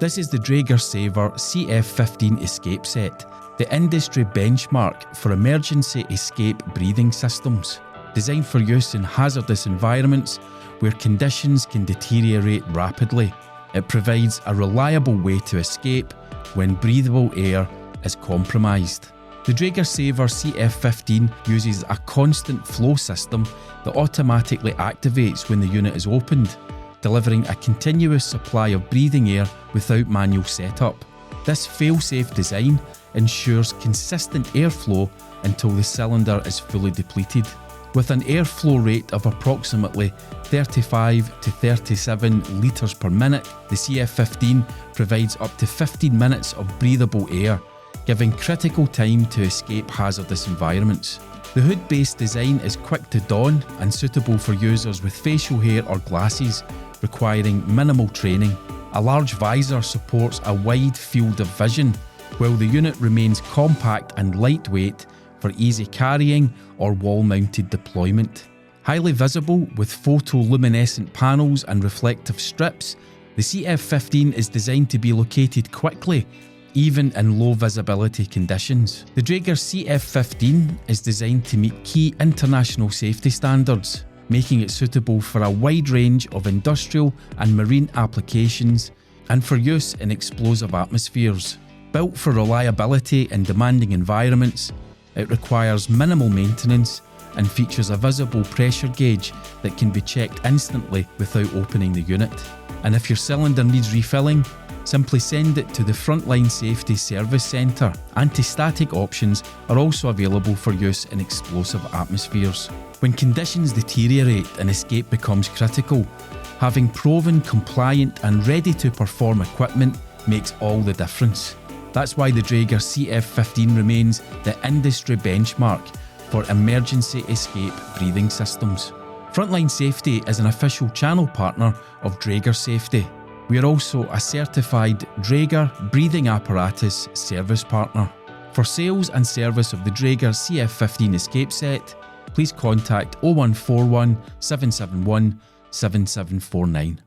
This is the Dräger Saver CF15 escape set, the industry benchmark for emergency escape breathing systems. Designed for use in hazardous environments where conditions can deteriorate rapidly, it provides a reliable way to escape when breathable air is compromised. The Dräger Saver CF15 uses a constant flow system that automatically activates when the unit is opened, delivering a continuous supply of breathing air without manual setup. This fail-safe design ensures consistent airflow until the cylinder is fully depleted. With an airflow rate of approximately 35 to 37 litres per minute, the CF15 provides up to 15 minutes of breathable air, giving critical time to escape hazardous environments. The hood-based design is quick to don and suitable for users with facial hair or glasses requiring minimal training. A large visor supports a wide field of vision, while the unit remains compact and lightweight for easy carrying or wall-mounted deployment. Highly visible with photoluminescent panels and reflective strips, the CF15 is designed to be located quickly, even in low visibility conditions. The Dräger CF15 is designed to meet key international safety standards, making it suitable for a wide range of industrial and marine applications and for use in explosive atmospheres. Built for reliability in demanding environments, it requires minimal maintenance and features a visible pressure gauge that can be checked instantly without opening the unit. And if your cylinder needs refilling, simply send it to the Frontline Safety Service Centre. Anti-static options are also available for use in explosive atmospheres. When conditions deteriorate and escape becomes critical, having proven, compliant and ready to perform equipment makes all the difference. That's why the Dräger CF15 remains the industry benchmark for emergency escape breathing systems. Frontline Safety is an official channel partner of Dräger Safety. We are also a certified Dräger breathing apparatus service partner. For sales and service of the Dräger CF15 escape set, please contact 0141 771 7749.